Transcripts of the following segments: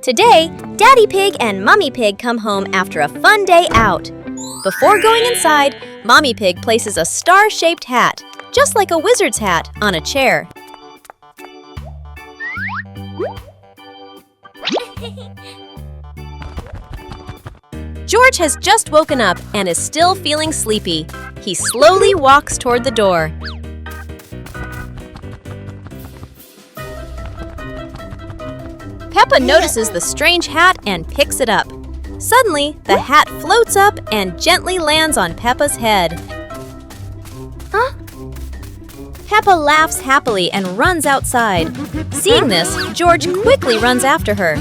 Today, Daddy Pig and Mummy Pig come home after a fun day out. Before going inside, Mommy Pig places a star-shaped hat, just like a wizard's hat, on a chair. George has just woken up and is still feeling sleepy. He slowly walks toward the door. Peppa notices the strange hat and picks it up. Suddenly, the hat floats up and gently lands on Peppa's head. Huh? Peppa laughs happily and runs outside. Seeing this, George quickly runs after her.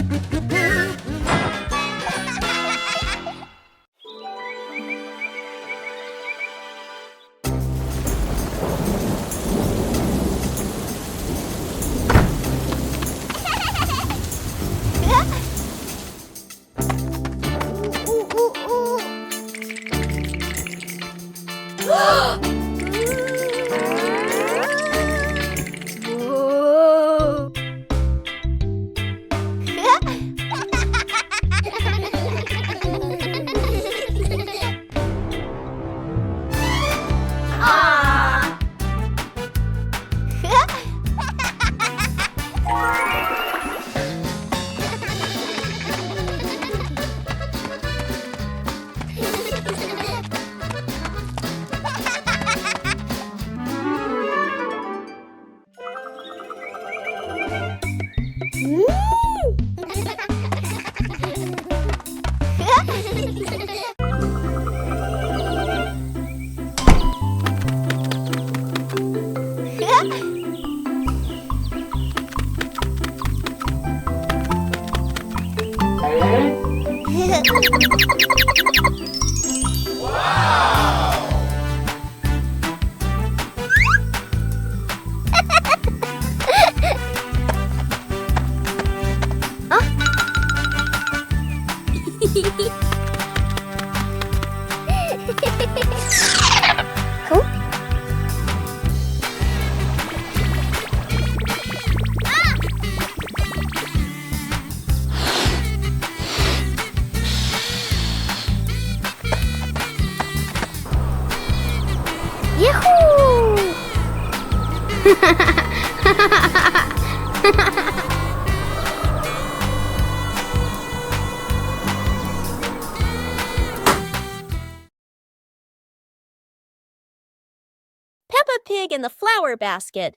Peppa Pig in the flower basket.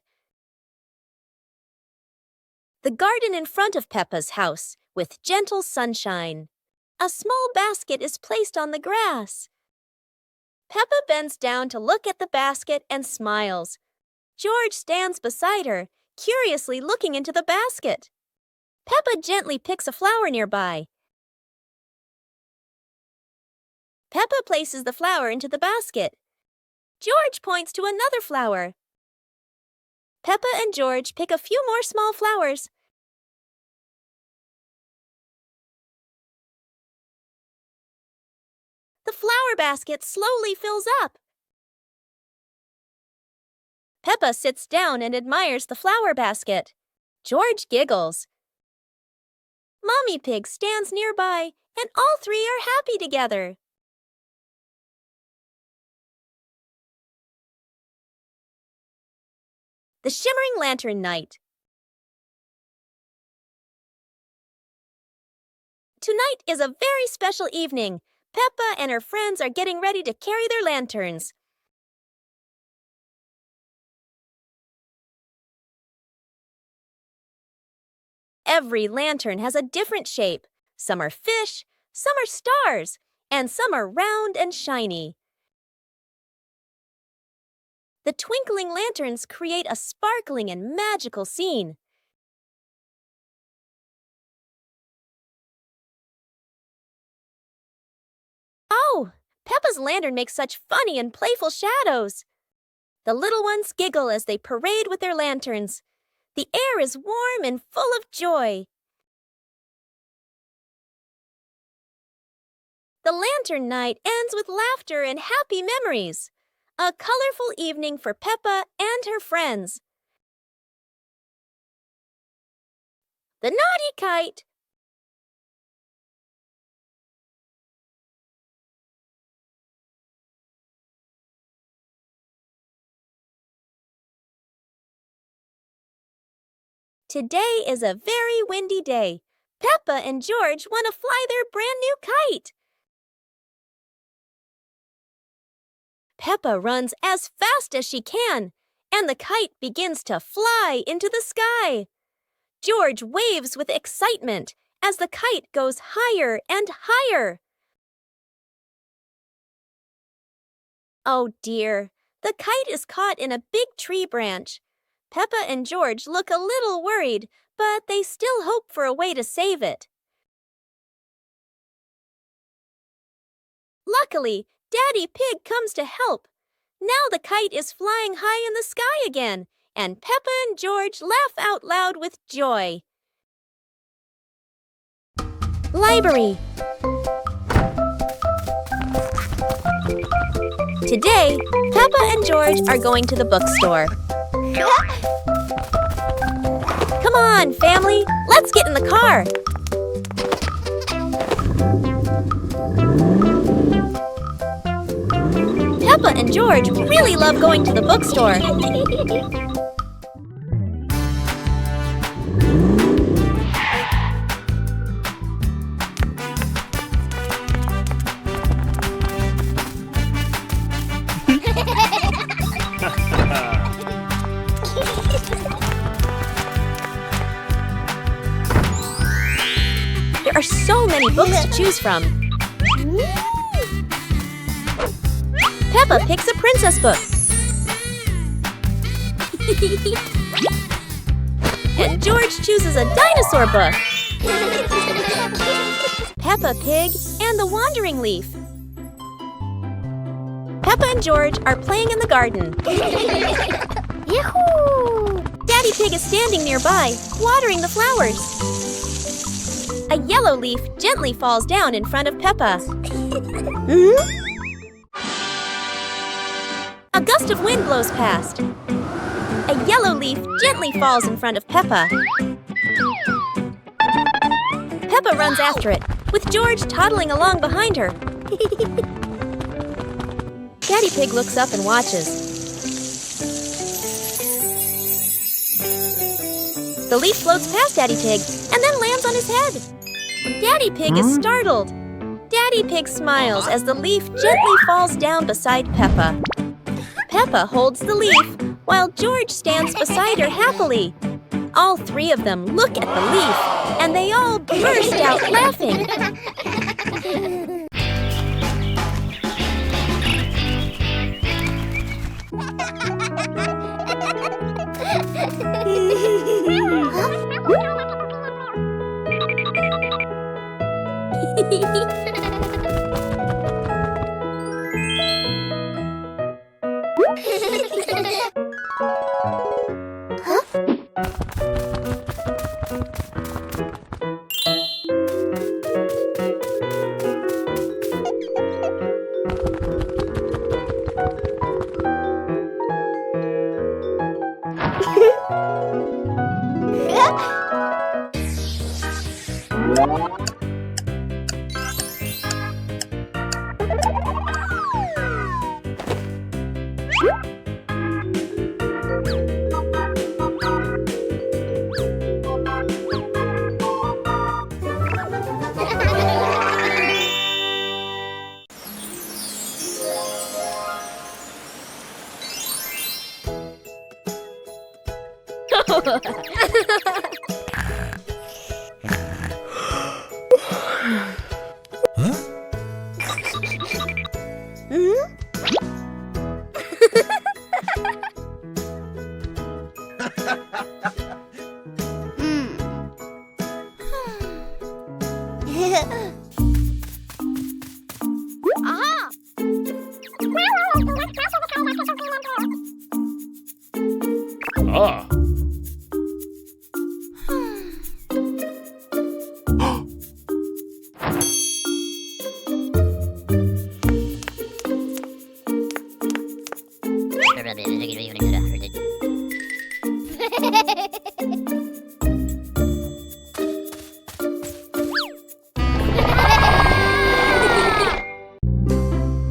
The garden in front of Peppa's house, with gentle sunshine. A small basket is placed on the grass. Peppa bends down to look at the basket and smiles. George stands beside her, curiously looking into the basket. Peppa gently picks a flower nearby. Peppa places the flower into the basket. George points to another flower. Peppa and George pick a few more small flowers. The flower basket slowly fills up. Peppa sits down and admires the flower basket. George giggles. Mommy Pig stands nearby, and all three are happy together. The Shimmering Lantern Night. Tonight is a very special evening. Peppa and her friends are getting ready to carry their lanterns. Every lantern has a different shape. Some are fish, some are stars, and some are round and shiny. The twinkling lanterns create a sparkling and magical scene. Oh, Peppa's lantern makes such funny and playful shadows. The little ones giggle as they parade with their lanterns. The air is warm and full of joy. The lantern night ends with laughter and happy memories. A colorful evening for Peppa and her friends. The Naughty Kite. Today is a very windy day. Peppa and George want to fly their brand new kite. Peppa runs as fast as she can, and the kite begins to fly into the sky. George waves with excitement as the kite goes higher and higher. Oh dear, the kite is caught in a big tree branch. Peppa and George look a little worried, but they still hope for a way to save it. Luckily, Daddy Pig comes to help. Now the kite is flying high in the sky again, and Peppa and George laugh out loud with joy. Library. Today, Peppa and George are going to the bookstore. Come on, family, let's get in the car. Peppa and George really love going to the bookstore. There are so many books to choose from. Peppa picks a princess book. And George chooses a dinosaur book. Peppa Pig and the Wandering Leaf. Peppa and George are playing in the garden. Yahoo! Daddy Pig is standing nearby, watering the flowers. A yellow leaf gently falls down in front of Peppa. A gust of wind blows past. A yellow leaf gently falls in front of Peppa. Peppa runs after it, with George toddling along behind her. Daddy Pig looks up and watches. The leaf floats past Daddy Pig and then lands on his head. Daddy Pig is startled. Daddy Pig smiles as the leaf gently falls down beside Peppa. Peppa holds the leaf, while George stands beside her happily. All three of them look at the leaf, and they all burst out laughing. Ah.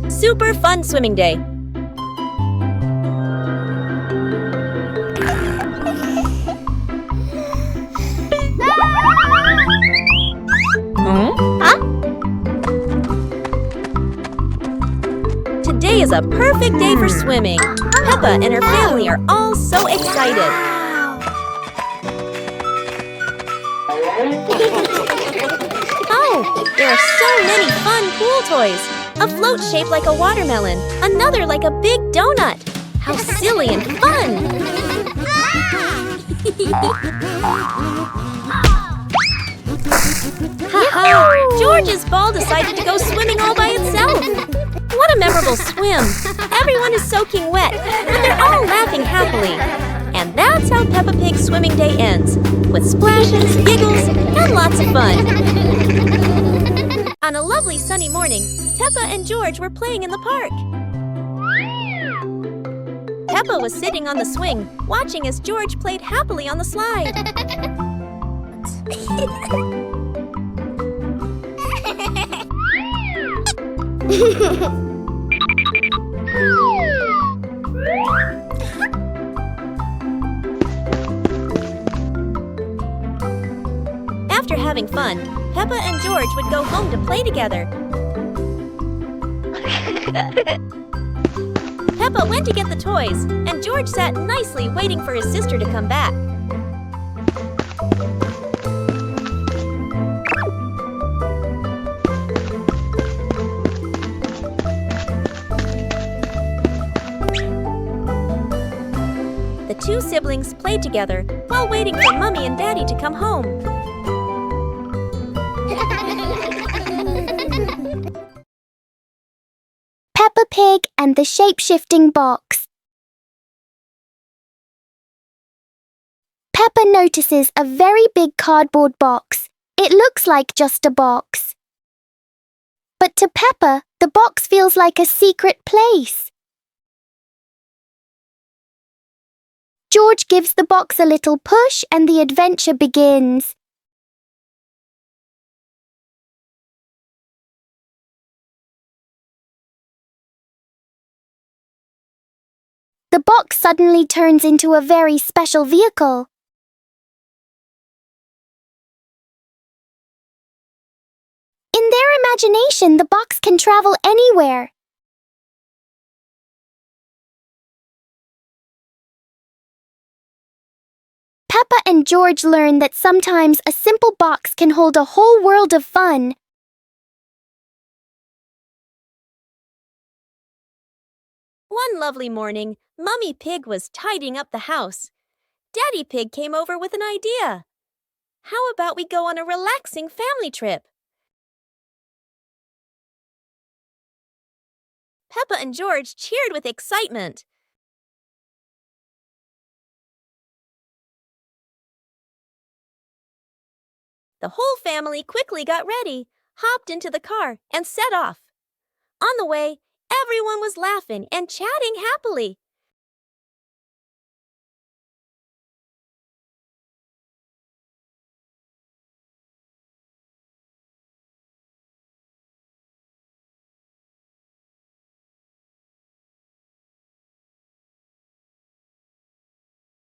Super fun swimming day. Huh? Today is a perfect day for swimming. Peppa and her family are all so excited. Oh, there are so many fun pool toys. A float shaped like a watermelon, another like a big donut. How silly and fun! Ha-ha! George's ball decided to go swimming all by itself. What a memorable swim! Everyone is soaking wet, but they're all laughing happily. And that's how Peppa Pig's swimming day ends, with splashes, giggles, and lots of fun. On a lovely sunny morning, Peppa and George were playing in the park. Peppa was sitting on the swing, watching as George played happily on the slide. After having fun, Peppa and George would go home to play together. Peppa went to get the toys, and George sat nicely waiting for his sister to come back. The two siblings played together while waiting for Mommy and Daddy to come home. Peppa Pig and the shape-shifting box. Peppa notices a very big cardboard box. It looks like just a box. But to Peppa, the box feels like a secret place. George gives the box a little push and the adventure begins. The box suddenly turns into a very special vehicle. In their imagination, the box can travel anywhere. Peppa and George learn that sometimes a simple box can hold a whole world of fun. One lovely morning, Mummy Pig was tidying up the house. Daddy Pig came over with an idea. How about we go on a relaxing family trip? Peppa and George cheered with excitement. The whole family quickly got ready, hopped into the car, and set off. On the way, everyone was laughing and chatting happily.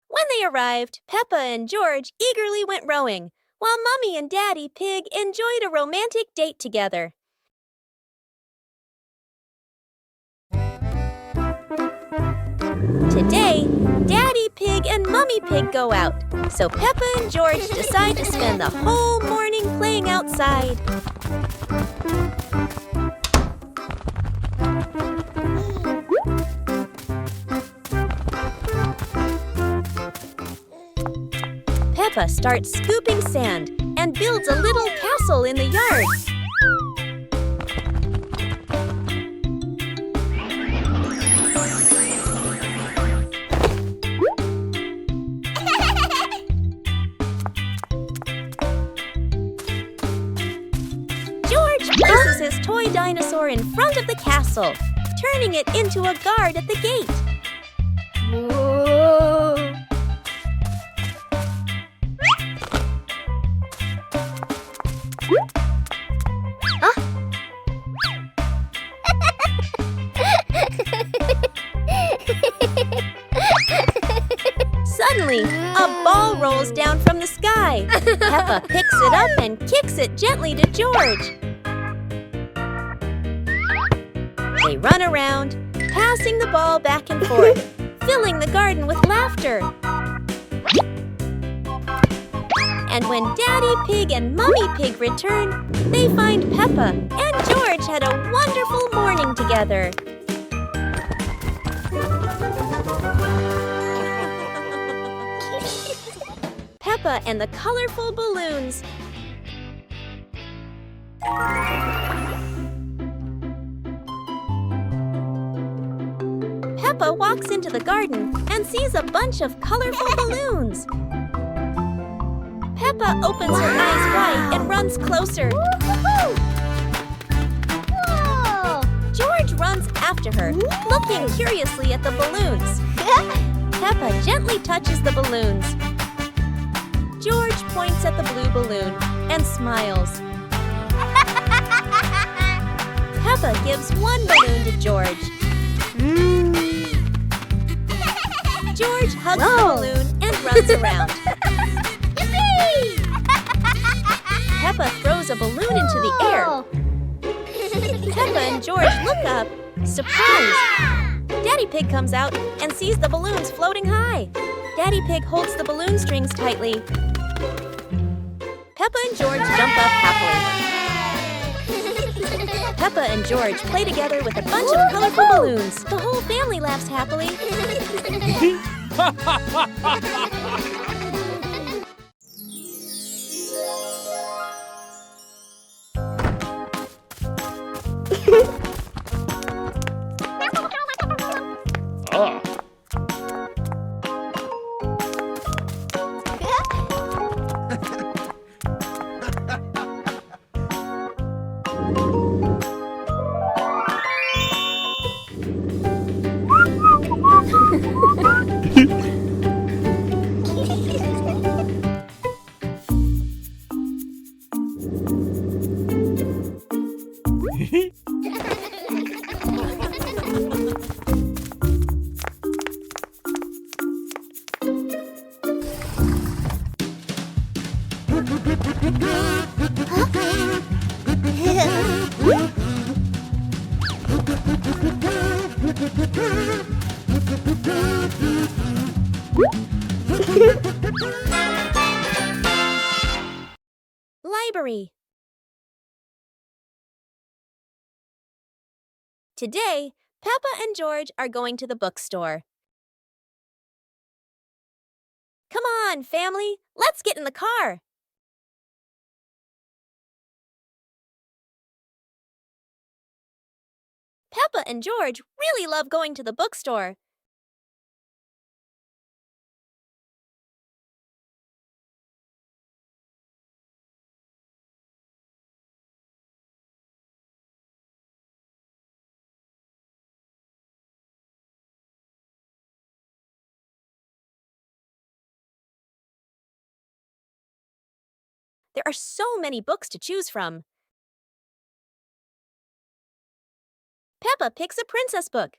When they arrived, Peppa and George eagerly went rowing, while Mummy and Daddy Pig enjoyed a romantic date together. Today, Daddy Pig and Mummy Pig go out, so Peppa and George decide to spend the whole morning playing outside. Peppa starts scooping sand and builds a little castle in the yard. George places his toy dinosaur in front of the castle, turning it into a guard at the gate. Whoa. Suddenly, a ball rolls down from the sky. sky. Peppa picks it up and kicks it gently to George. They run around, passing the ball back and forth, filling the garden with laughter. And when Daddy Pig and Mummy Pig return, they find Peppa and George had a wonderful morning together. Peppa and the colorful balloons. Peppa walks into the garden and sees a bunch of colorful balloons. Peppa opens her eyes wide and runs closer. George runs after her, looking curiously at the balloons. Peppa gently touches the balloons. George points at the blue balloon and smiles. Peppa gives one balloon to George. George hugs the balloon and runs around. Peppa throws a balloon into the air. Peppa and George look up, surprised. Daddy Pig comes out and sees the balloons floating high. Daddy Pig holds the balloon strings tightly. Peppa and George jump up happily. Peppa and George play together with a bunch of colorful balloons. The whole family laughs happily. Library. Today, Peppa and George are going to the bookstore. Come on, family, let's get in the car. Peppa and George really love going to the bookstore. There are so many books to choose from. Peppa picks a princess book.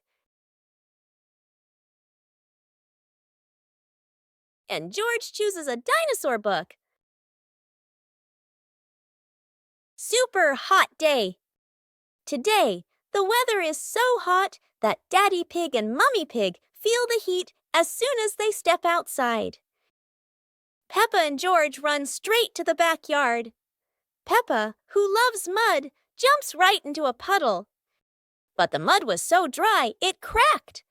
And George chooses a dinosaur book. Super hot day. Today, the weather is so hot that Daddy Pig and Mummy Pig feel the heat as soon as they step outside. Peppa and George run straight to the backyard. Peppa, who loves mud, jumps right into a puddle. But the mud was so dry, it cracked.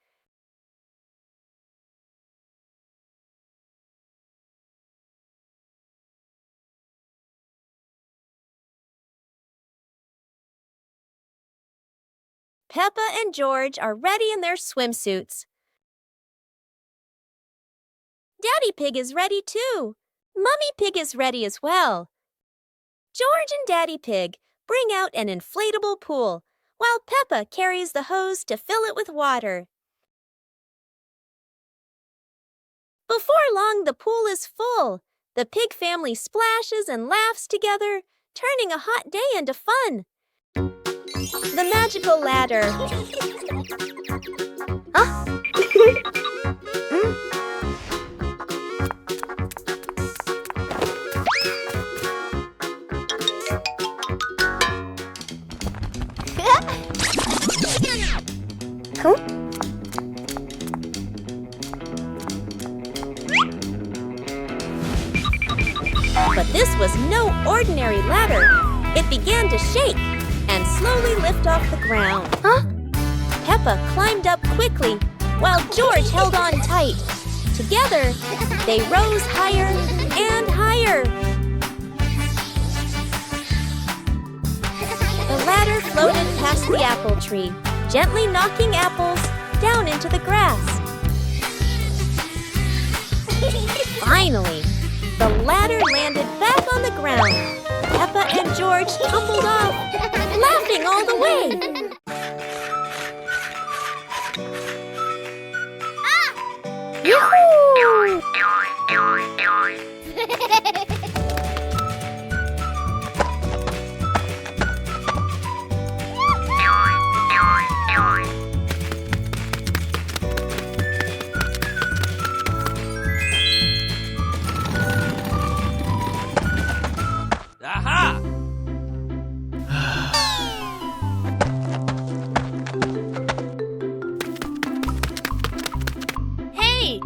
Peppa and George are ready in their swimsuits. Daddy Pig is ready too. Mummy Pig is ready as well. George and Daddy Pig bring out an inflatable pool, while Peppa carries the hose to fill it with water. Before long, the pool is full. The pig family splashes and laughs together, turning a hot day into fun. The magical ladder. ordinary ladder, it began to shake and slowly lift off the ground. Huh? Peppa climbed up quickly while George held on tight. Together, they rose higher and higher. The ladder floated past the apple tree, gently knocking apples down into the grass. Finally, the ladder landed back on the ground. Peppa and George tumbled off, laughing all the way. Yoo-hoo! Aha! Hey!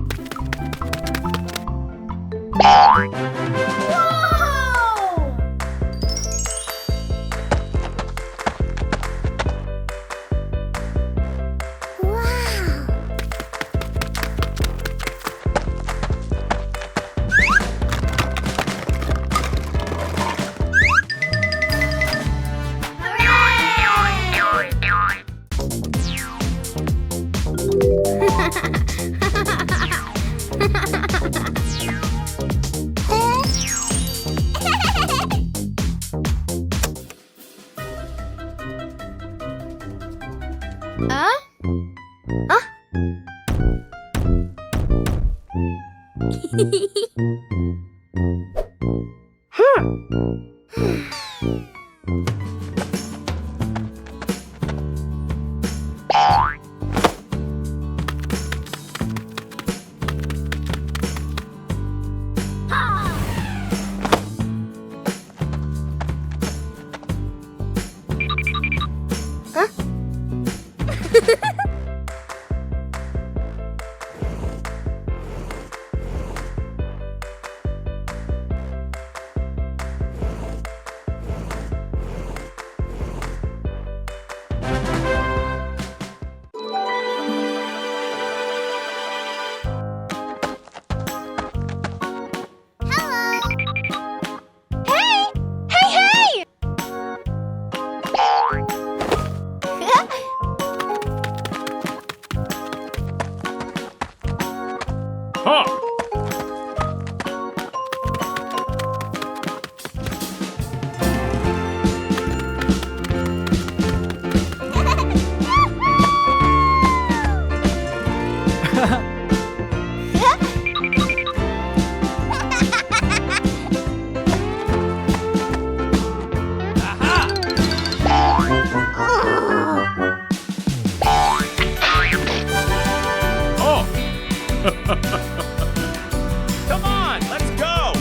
Come on, let's go!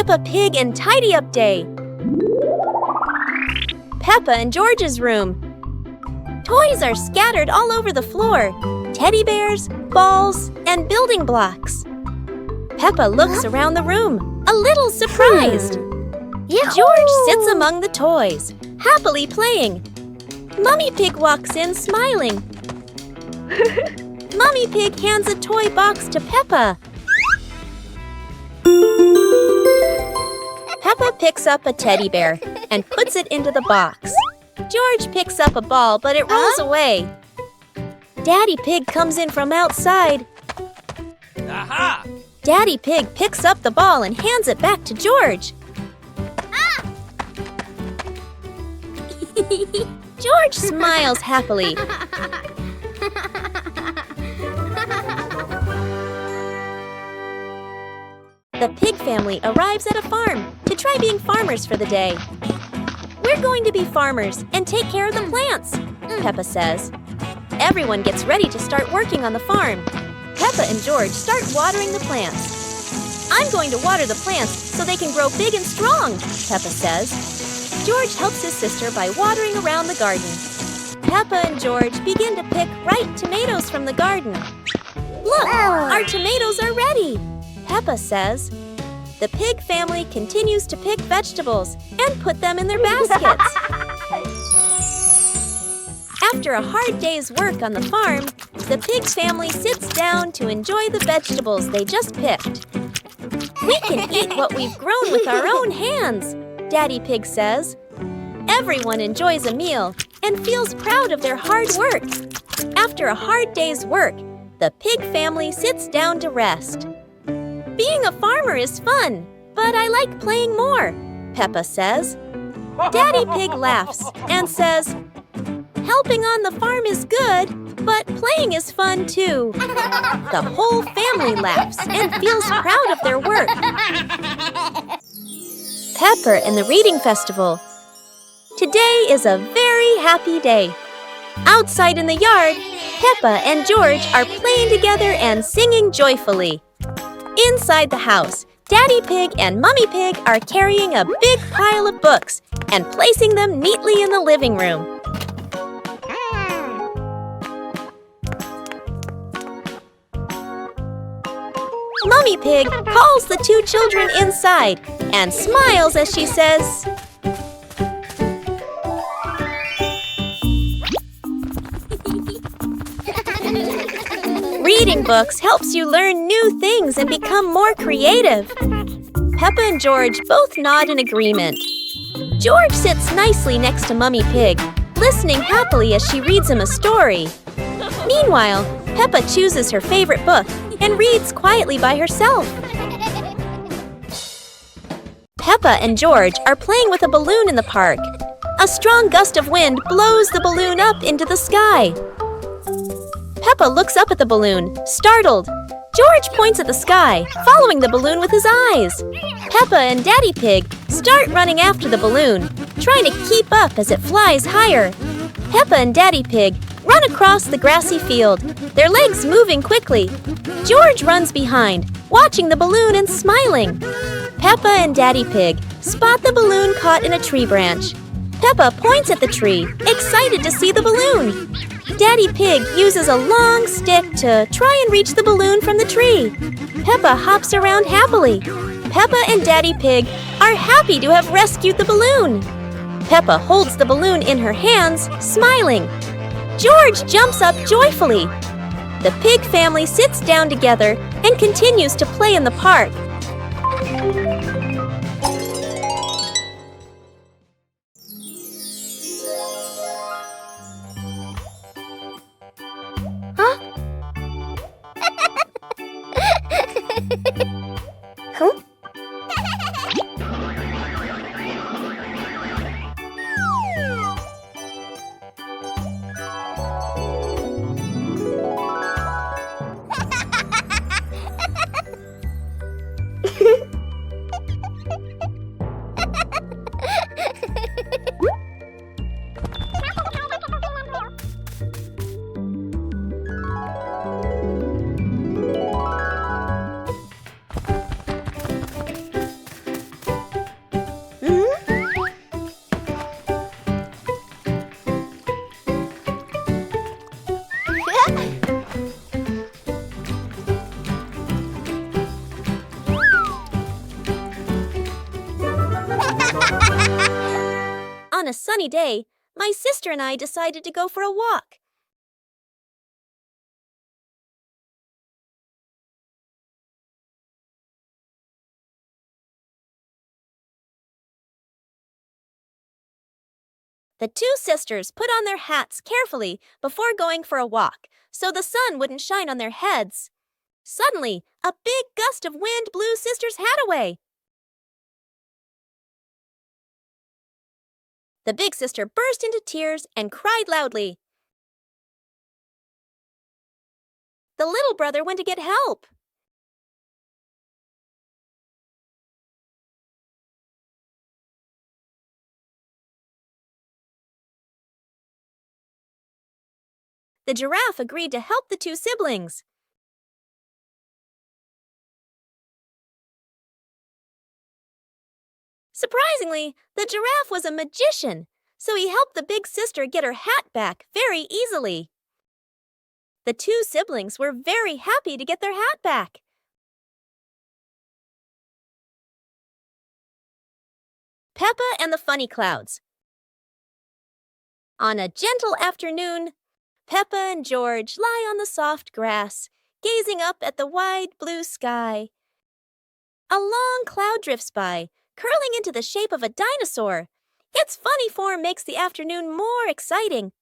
Peppa Pig and Tidy Up Day. Peppa and George's room. Toys are scattered all over the floor. Teddy bears, balls, and building blocks. Peppa looks around the room, a little surprised. George sits among the toys, happily playing. Mummy Pig walks in smiling. Mummy Pig hands a toy box to Peppa. Peppa picks up a teddy bear and puts it into the box. George picks up a ball, but it rolls away. Daddy Pig comes in from outside. Aha! Daddy Pig picks up the ball and hands it back to George. George smiles happily. The pig family arrives at a farm to try being farmers for the day. We're going to be farmers and take care of the plants, Peppa says. Everyone gets ready to start working on the farm. Peppa and George start watering the plants. I'm going to water the plants so they can grow big and strong, Peppa says. George helps his sister by watering around the garden. Peppa and George begin to pick ripe tomatoes from the garden. Look, our tomatoes are ready, Peppa says. The pig family continues to pick vegetables and put them in their baskets. After a hard day's work on the farm, the pig family sits down to enjoy the vegetables they just picked. We can eat what we've grown with our own hands, Daddy Pig says. Everyone enjoys a meal and feels proud of their hard work. After a hard day's work, the pig family sits down to rest. Being a farmer is fun, but I like playing more, Peppa says. Daddy Pig laughs and says, helping on the farm is good, but playing is fun too. The whole family laughs and feels proud of their work. Pepper and the Reading Festival. Today is a very happy day. Outside in the yard, Peppa and George are playing together and singing joyfully. Inside the house, Daddy Pig and Mummy Pig are carrying a big pile of books and placing them neatly in the living room. Mummy Pig calls the two children inside and smiles as she says, reading books helps you learn new things and become more creative. Peppa and George both nod in agreement. George sits nicely next to Mummy Pig, listening happily as she reads him a story. Meanwhile, Peppa chooses her favorite book and reads quietly by herself. Peppa and George are playing with a balloon in the park. A strong gust of wind blows the balloon up into the sky. Peppa looks up at the balloon, startled. George points at the sky, following the balloon with his eyes. Peppa and Daddy Pig start running after the balloon, trying to keep up as it flies higher. Peppa and Daddy Pig run across the grassy field, their legs moving quickly. George runs behind, watching the balloon and smiling. Peppa and Daddy Pig spot the balloon caught in a tree branch. Peppa points at the tree, excited to see the balloon. Daddy Pig uses a long stick to try and reach the balloon from the tree. Peppa hops around happily. Peppa and Daddy Pig are happy to have rescued the balloon. Peppa holds the balloon in her hands, smiling. George jumps up joyfully. The pig family sits down together and continues to play in the park. Huh? On a sunny day, my sister and I decided to go for a walk. The two sisters put on their hats carefully before going for a walk, so the sun wouldn't shine on their heads. Suddenly, a big gust of wind blew Sister's hat away. The big sister burst into tears and cried loudly. The little brother went to get help. The giraffe agreed to help the two siblings. Surprisingly, the giraffe was a magician, so he helped the big sister get her hat back very easily. The two siblings were very happy to get their hat back. Peppa and the Funny Clouds. On a gentle afternoon, Peppa and George lie on the soft grass, gazing up at the wide blue sky. A long cloud drifts by, curling into the shape of a dinosaur. Its funny form makes the afternoon more exciting.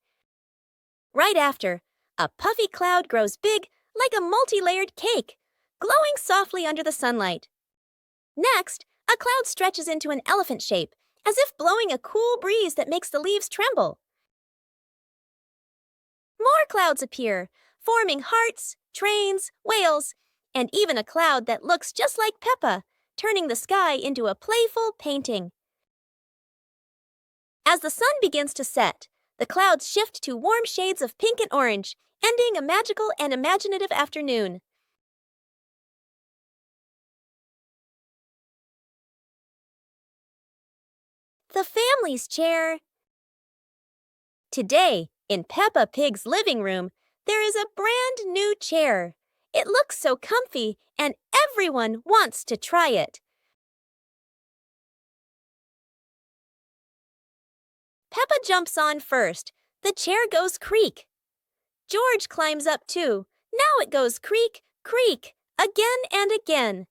Right after, a puffy cloud grows big like a multi-layered cake, glowing softly under the sunlight. Next, a cloud stretches into an elephant shape, as if blowing a cool breeze that makes the leaves tremble. More clouds appear, forming hearts, trains, whales, and even a cloud that looks just like Peppa, turning the sky into a playful painting. As the sun begins to set, the clouds shift to warm shades of pink and orange, ending a magical and imaginative afternoon. The family's chair. Today, in Peppa Pig's living room, there is a brand new chair. It looks so comfy, and everyone wants to try it. Peppa jumps on first. The chair goes creak. George climbs up too. Now it goes creak, creak, again and again.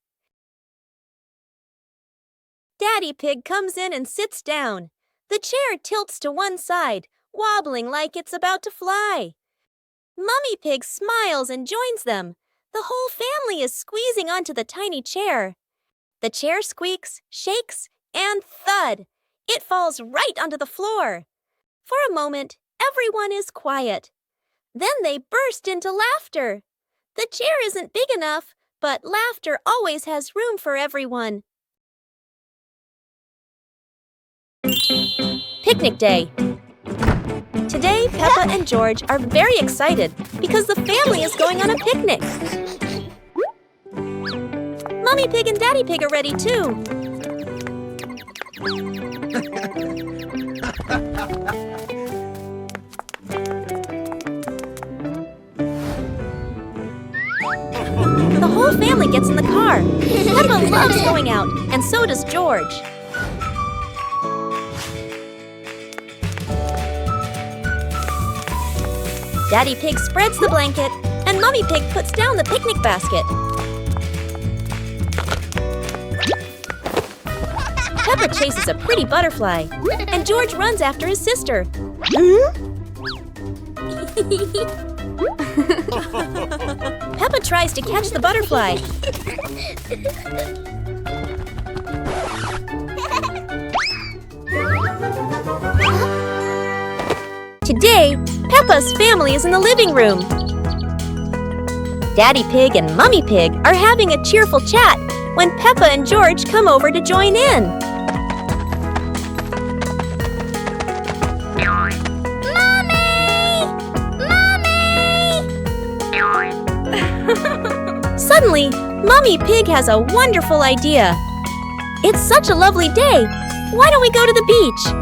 Daddy Pig comes in and sits down. The chair tilts to one side, wobbling like it's about to fly. Mummy Pig smiles and joins them. The whole family is squeezing onto the tiny chair. The chair squeaks, shakes, and thud! It falls right onto the floor. For a moment, everyone is quiet. Then they burst into laughter. The chair isn't big enough, but laughter always has room for everyone. Picnic day. Today, Peppa and George are very excited because the family is going on a picnic. Mummy Pig and Daddy Pig are ready too. The whole family gets in the car. Peppa loves going out, and so does George. Daddy Pig spreads the blanket, and Mummy Pig puts down the picnic basket. Peppa chases a pretty butterfly, and George runs after his sister. Peppa tries to catch the butterfly. Today, Peppa's family is in the living room. Daddy Pig and Mummy Pig are having a cheerful chat when Peppa and George come over to join in. Suddenly, Mummy Pig has a wonderful idea. It's such a lovely day. Why don't we go to the beach?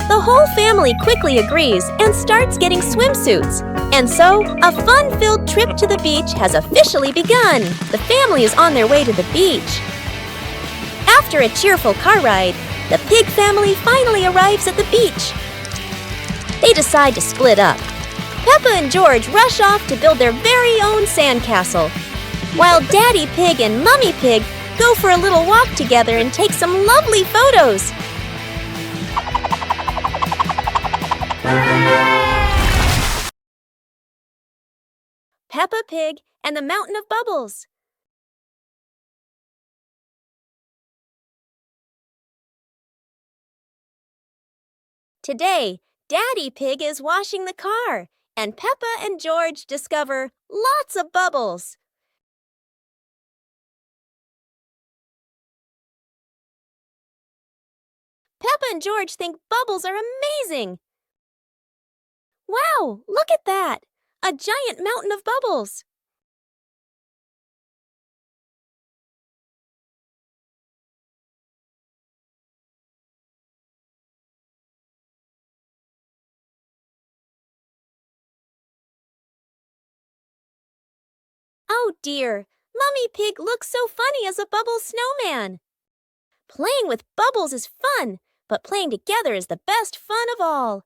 The whole family quickly agrees and starts getting swimsuits. And so, a fun-filled trip to the beach has officially begun. The family is on their way to the beach. After a cheerful car ride, the Pig family finally arrives at the beach. They decide to split up. Peppa and George rush off to build their very own sandcastle, while Daddy Pig and Mummy Pig go for a little walk together and take some lovely photos. Peppa Pig and the Mountain of Bubbles. Today, Daddy Pig is washing the car, and Peppa and George discover lots of bubbles. Peppa and George think bubbles are amazing. Wow, look at that! A giant mountain of bubbles. Oh dear, Mummy Pig looks so funny as a bubble snowman. Playing with bubbles is fun, but playing together is the best fun of all.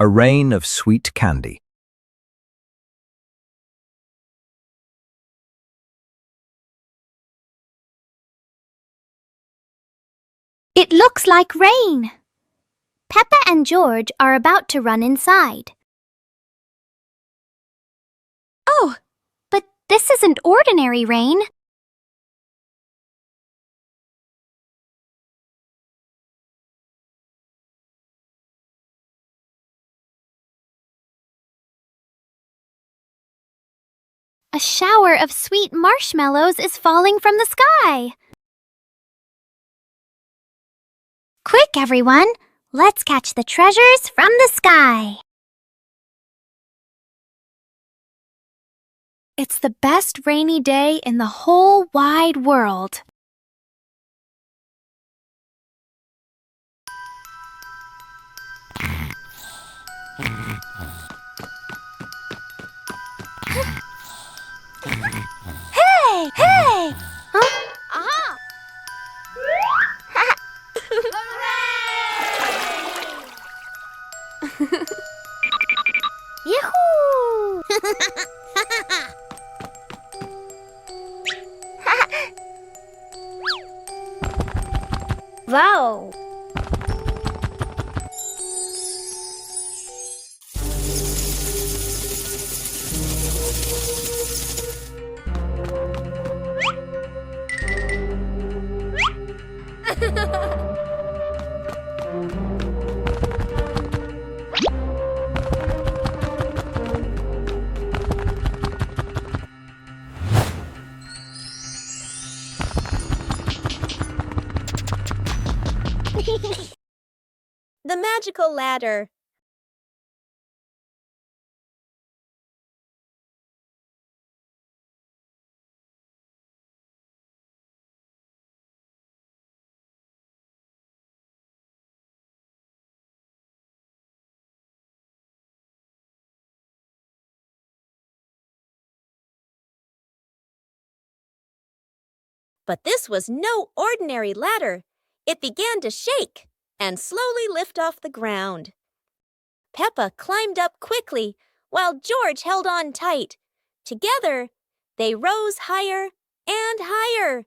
A rain of sweet candy. It looks like rain. Peppa and George are about to run inside. Oh, but this isn't ordinary rain. A shower of sweet marshmallows is falling from the sky. Quick, everyone! Let's catch the treasures from the sky. It's the best rainy day in the whole wide world. Hey! Hey! Huh? Aha! Yahoo! Wow! The magical ladder. But this was no ordinary ladder. It began to shake and slowly lift off the ground. Peppa climbed up quickly, while George held on tight. Together, they rose higher and higher.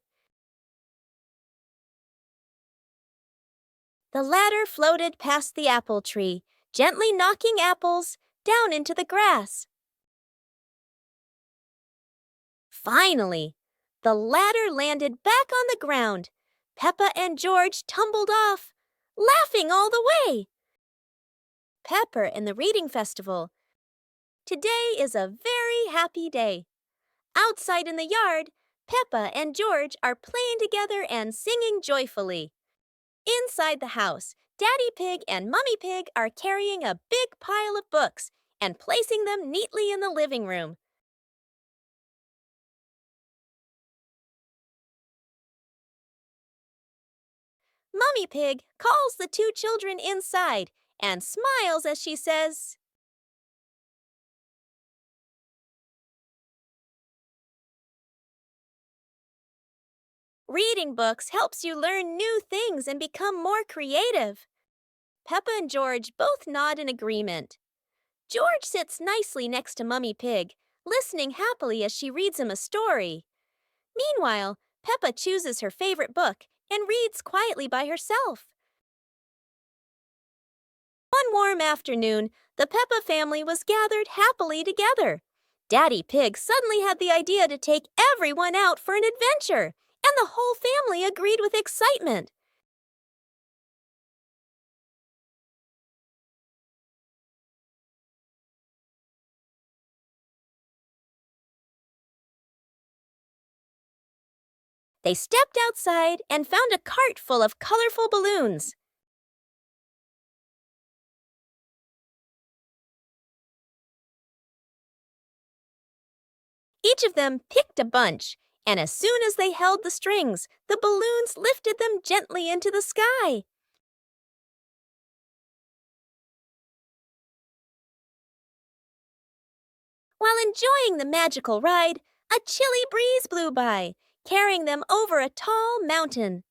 The ladder floated past the apple tree, gently knocking apples down into the grass. Finally, the ladder landed back on the ground. Peppa and George tumbled off, laughing all the way. Pepper in the Reading Festival. Today is a very happy day. Outside in the yard, Peppa and George are playing together and singing joyfully. Inside the house, Daddy Pig and Mummy Pig are carrying a big pile of books and placing them neatly in the living room. Mummy Pig calls the two children inside and smiles as she says, "Reading books helps you learn new things and become more creative." Peppa and George both nod in agreement. George sits nicely next to Mummy Pig, listening happily as she reads him a story. Meanwhile, Peppa chooses her favorite book and reads quietly by herself. One warm afternoon, the Peppa family was gathered happily together. Daddy Pig suddenly had the idea to take everyone out for an adventure, and the whole family agreed with excitement. They stepped outside and found a cart full of colorful balloons. Each of them picked a bunch, and as soon as they held the strings, the balloons lifted them gently into the sky. While enjoying the magical ride, a chilly breeze blew by, carrying them over a tall mountain.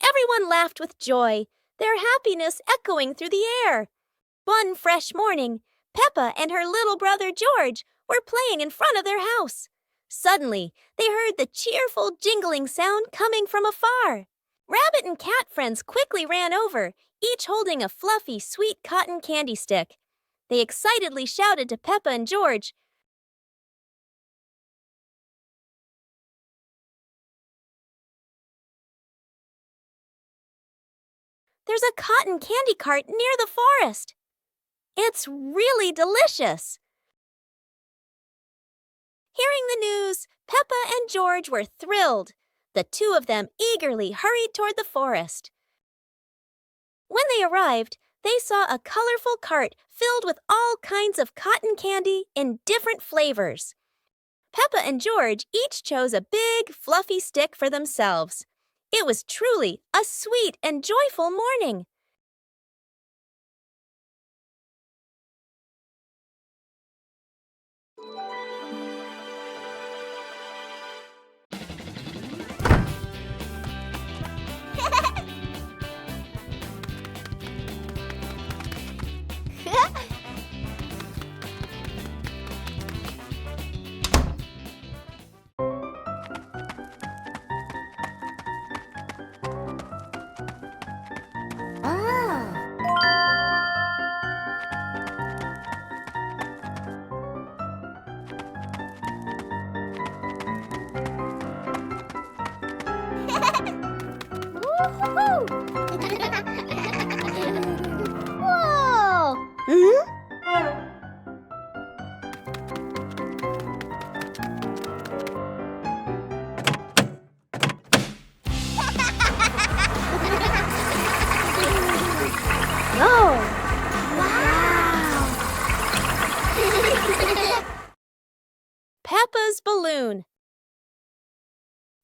Everyone laughed with joy, their happiness echoing through the air. One fresh morning, Peppa and her little brother George were playing in front of their house. Suddenly, they heard the cheerful jingling sound coming from afar. Rabbit and cat friends quickly ran over, each holding a fluffy, sweet cotton candy stick. They excitedly shouted to Peppa and George, "There's a cotton candy cart near the forest. It's really delicious." Hearing the news, Peppa and George were thrilled. The two of them eagerly hurried toward the forest. When they arrived, they saw a colorful cart filled with all kinds of cotton candy in different flavors. Peppa and George each chose a big, fluffy stick for themselves. It was truly a sweet and joyful morning. Whoa! Oh! Peppa's balloon.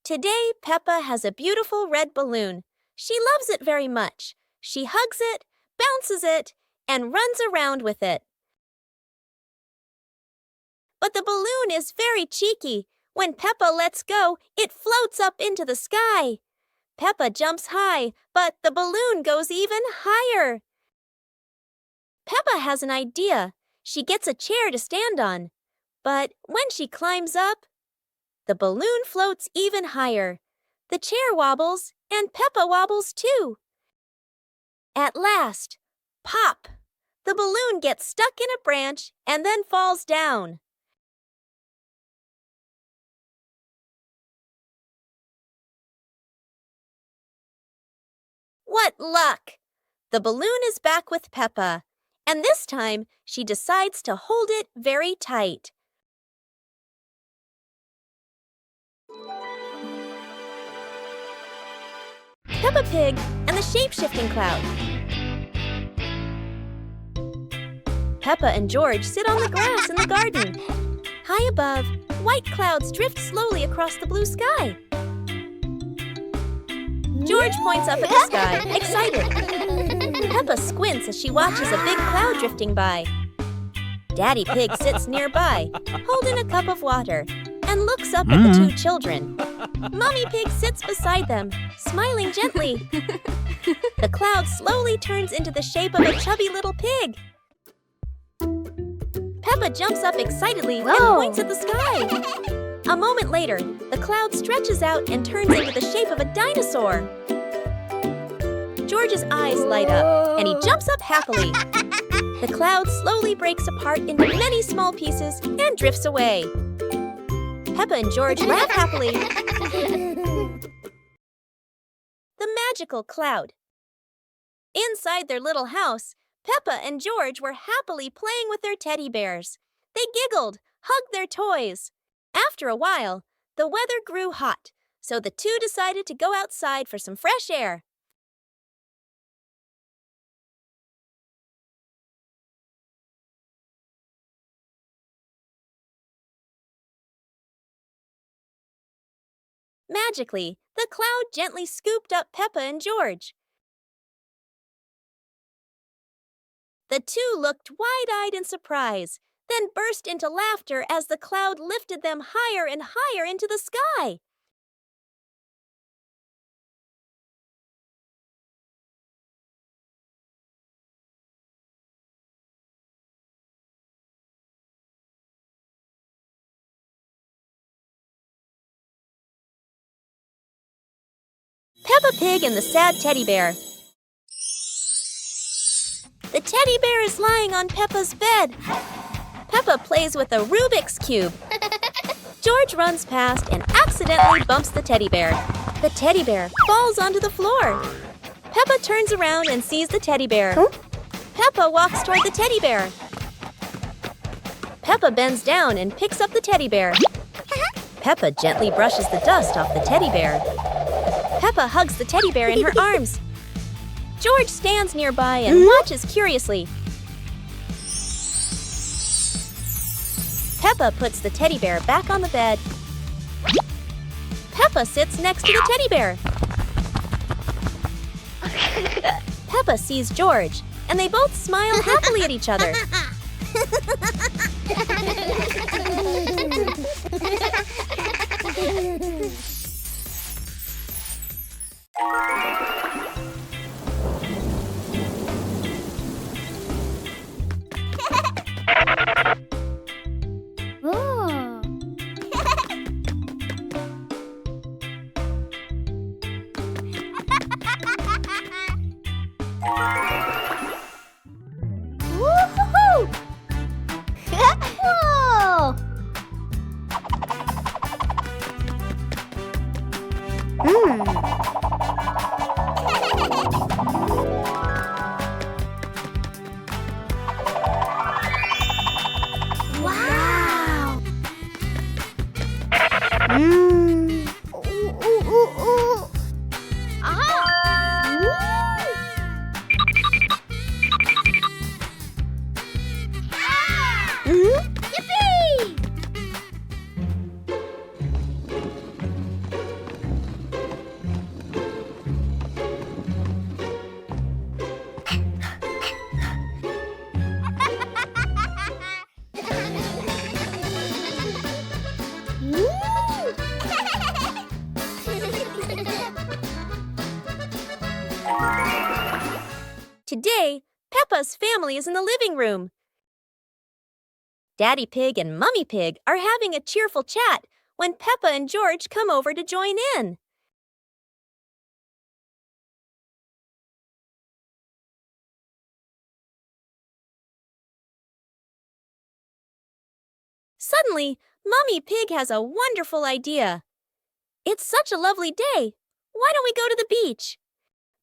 Today, Peppa has a beautiful red balloon. She loves it very much. She hugs it, bounces it, and runs around with it. But the balloon is very cheeky. When Peppa lets go, it floats up into the sky. Peppa jumps high, but the balloon goes even higher. Peppa has an idea. She gets a chair to stand on. But when she climbs up, the balloon floats even higher. The chair wobbles, and Peppa wobbles too. At last, pop! The balloon gets stuck in a branch and then falls down. What luck! The balloon is back with Peppa, and this time she decides to hold it very tight. Peppa Pig and the Shape-Shifting Cloud. Peppa and George sit on the grass in the garden. High above, white clouds drift slowly across the blue sky. George points up at the sky, excited. Peppa squints as she watches a big cloud drifting by. Daddy Pig sits nearby, holding a cup of water, and looks up at the two children. Mommy Pig sits beside them, smiling gently. The cloud slowly turns into the shape of a chubby little pig. Peppa jumps up excitedly and points at the sky. A moment later, the cloud stretches out and turns into the shape of a dinosaur. George's eyes light up, and he jumps up happily. The cloud slowly breaks apart into many small pieces and drifts away. Peppa and George laugh happily. The magical cloud. Inside their little house, Peppa and George were happily playing with their teddy bears. They giggled, hugged their toys. After a while, the weather grew hot, so the two decided to go outside for some fresh air. Magically, the cloud gently scooped up Peppa and George. The two looked wide-eyed in surprise, then burst into laughter as the cloud lifted them higher and higher into the sky. Peppa Pig and the Sad Teddy Bear. The teddy bear is lying on Peppa's bed. Peppa plays with a Rubik's Cube. George runs past and accidentally bumps the teddy bear. The teddy bear falls onto the floor. Peppa turns around and sees the teddy bear. Peppa walks toward the teddy bear. Peppa bends down and picks up the teddy bear. Peppa gently brushes the dust off the teddy bear. Peppa hugs the teddy bear in her arms. George stands nearby and watches curiously. Peppa puts the teddy bear back on the bed. Peppa sits next to the teddy bear. Peppa sees George, and they both smile happily at each other. Today, Peppa's family is in the living room. Daddy Pig and Mummy Pig are having a cheerful chat when Peppa and George come over to join in. Suddenly, Mummy Pig has a wonderful idea. It's such a lovely day. Why don't we go to the beach?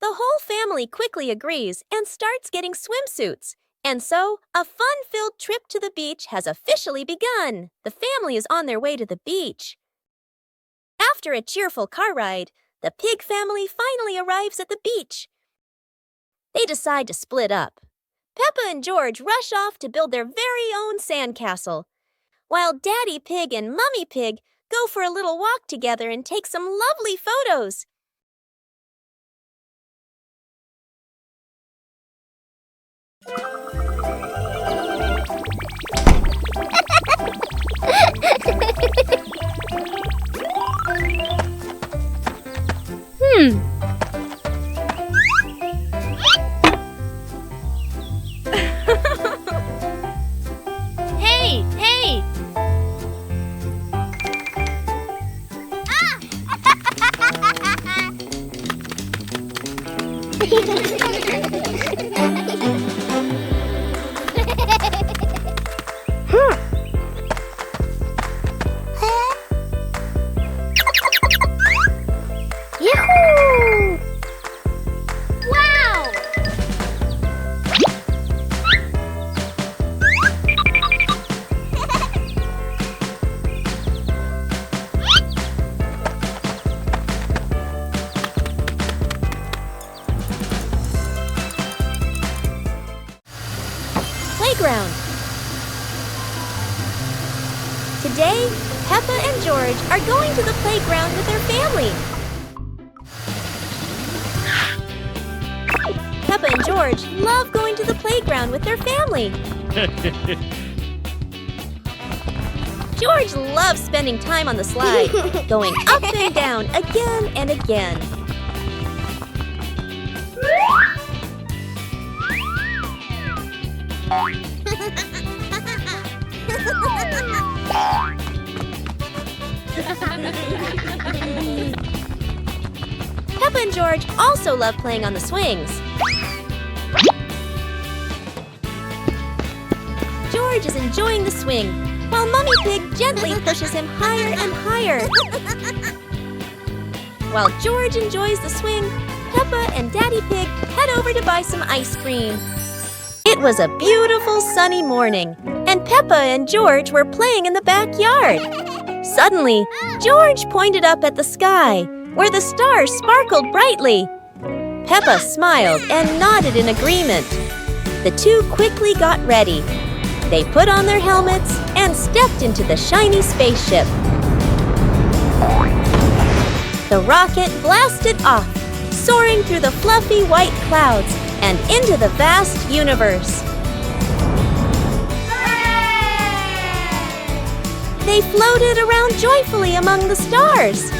The whole family quickly agrees and starts getting swimsuits. And so, a fun-filled trip to the beach has officially begun. The family is on their way to the beach. After a cheerful car ride, the pig family finally arrives at the beach. They decide to split up. Peppa and George rush off to build their very own sandcastle, while Daddy Pig and Mummy Pig go for a little walk together and take some lovely photos. Hey, hey! Yahoo! Wow! Playground. Today, Peppa and George are going to the playground with their family. Peppa and George love going to the playground with their family. George loves spending time on the slide, going up and down again and again. Peppa and George also love playing on the swings. George is enjoying the swing, while Mummy Pig gently pushes him higher and higher. While George enjoys the swing, Peppa and Daddy Pig head over to buy some ice cream. It was a beautiful sunny morning, and Peppa and George were playing in the backyard. Suddenly, George pointed up at the sky, where the stars sparkled brightly. Peppa smiled and nodded in agreement. The two quickly got ready. They put on their helmets and stepped into the shiny spaceship. The rocket blasted off, soaring through the fluffy white clouds and into the vast universe. They floated around joyfully among the stars.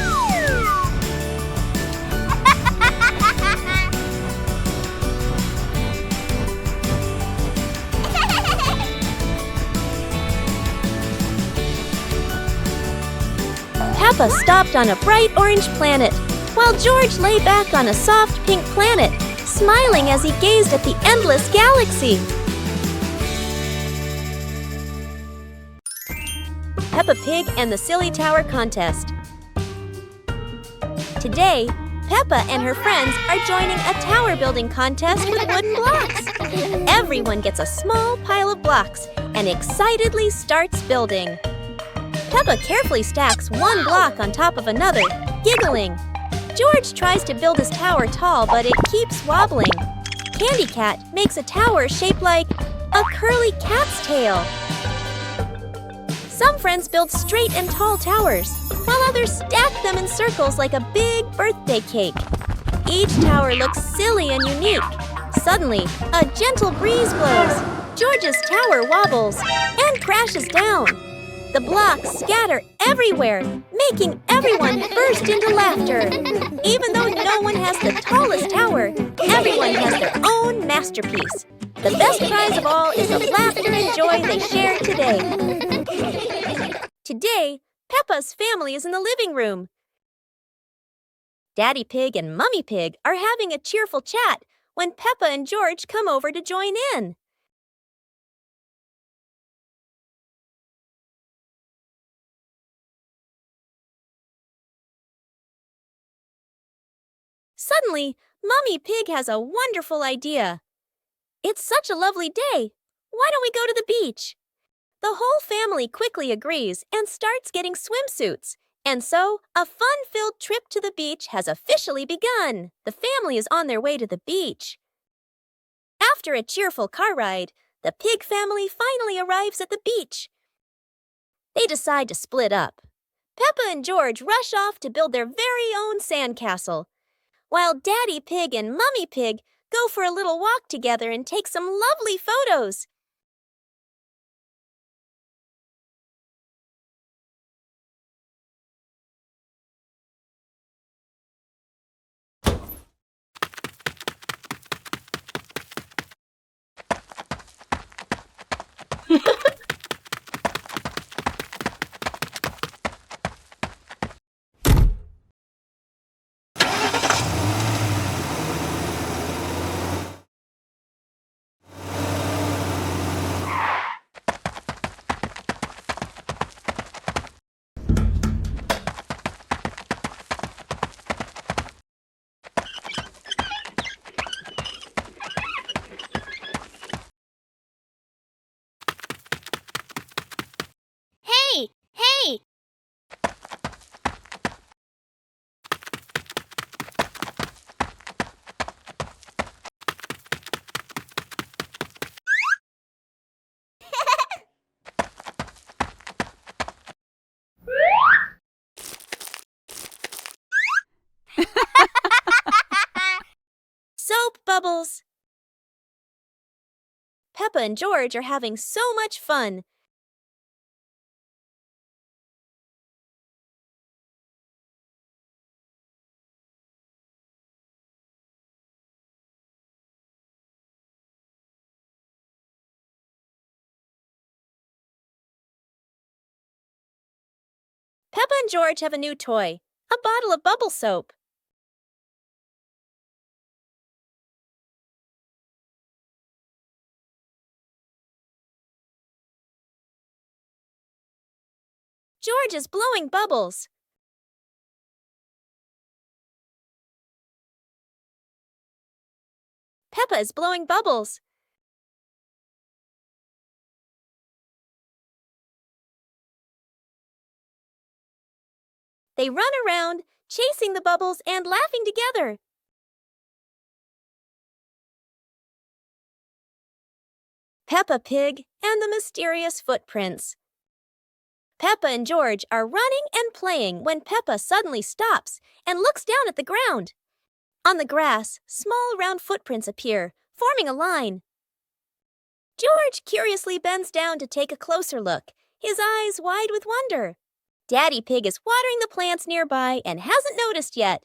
Peppa stopped on a bright orange planet, while George lay back on a soft pink planet, smiling as he gazed at the endless galaxy. Peppa Pig and the Silly Tower Contest. Today, Peppa and her friends are joining a tower building contest with wooden blocks. Everyone gets a small pile of blocks and excitedly starts building. Peppa carefully stacks one block on top of another, giggling. George tries to build his tower tall, but it keeps wobbling. Candy Cat makes a tower shaped like a curly cat's tail. Some friends build straight and tall towers, while others stack them in circles like a big birthday cake. Each tower looks silly and unique. Suddenly, a gentle breeze blows. George's tower wobbles and crashes down. The blocks scatter everywhere, making everyone burst into laughter. Even though no one has the tallest tower, everyone has their own masterpiece. The best prize of all is the laughter and joy they share today. Today, Peppa's family is in the living room. Daddy Pig and Mummy Pig are having a cheerful chat when Peppa and George come over to join in. Suddenly, Mummy Pig has a wonderful idea. It's such a lovely day. Why don't we go to the beach? The whole family quickly agrees and starts getting swimsuits. And so, a fun-filled trip to the beach has officially begun. The family is on their way to the beach. After a cheerful car ride, the Pig family finally arrives at the beach. They decide to split up. Peppa and George rush off to build their very own sandcastle, while Daddy Pig and Mummy Pig go for a little walk together and take some lovely photos. Hey! Soap bubbles. Peppa and George are having so much fun. Peppa and George have a new toy, a bottle of bubble soap. George is blowing bubbles. Peppa is blowing bubbles. They run around, chasing the bubbles and laughing together. Peppa Pig and the mysterious footprints. Peppa and George are running and playing when Peppa suddenly stops and looks down at the ground. On the grass, small round footprints appear, forming a line. George curiously bends down to take a closer look, his eyes wide with wonder. Daddy Pig is watering the plants nearby and hasn't noticed yet.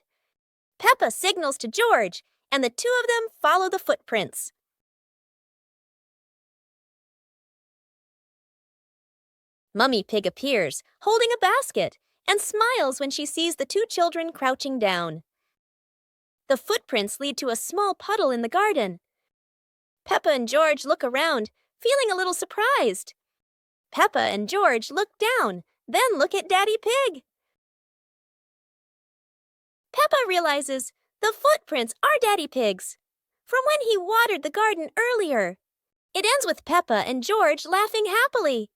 Peppa signals to George, and the two of them follow the footprints. Mummy Pig appears, holding a basket, and smiles when she sees the two children crouching down. The footprints lead to a small puddle in the garden. Peppa and George look around, feeling a little surprised. Peppa and George look down, then look at Daddy Pig. Peppa realizes the footprints are Daddy Pig's, from when he watered the garden earlier. It ends with Peppa and George laughing happily.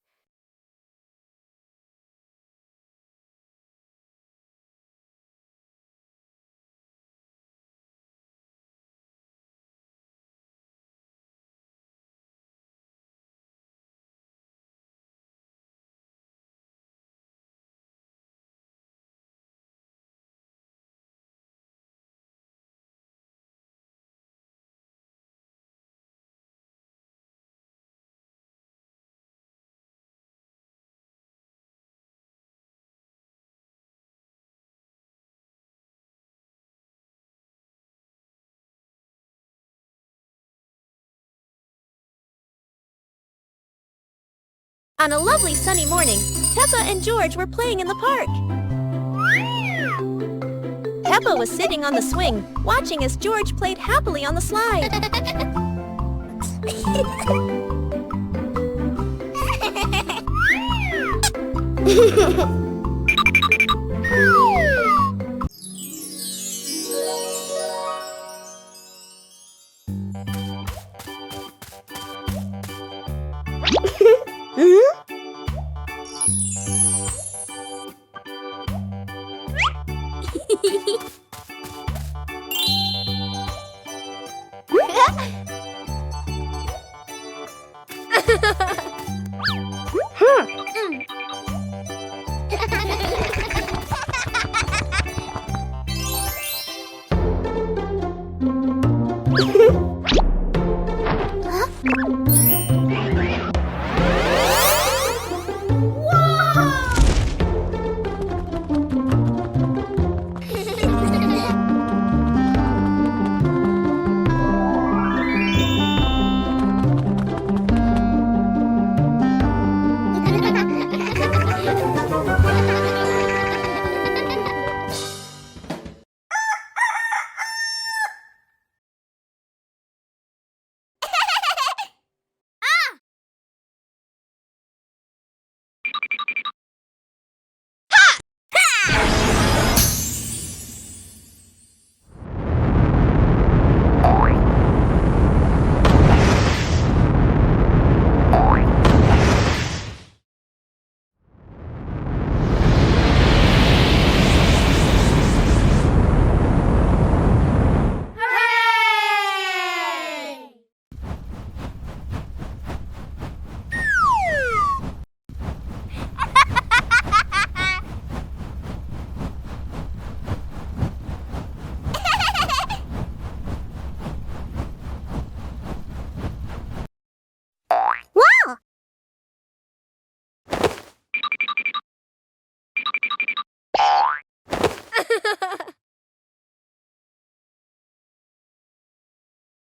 On a lovely sunny morning, Peppa and George were playing in the park. Peppa was sitting on the swing, watching as George played happily on the slide.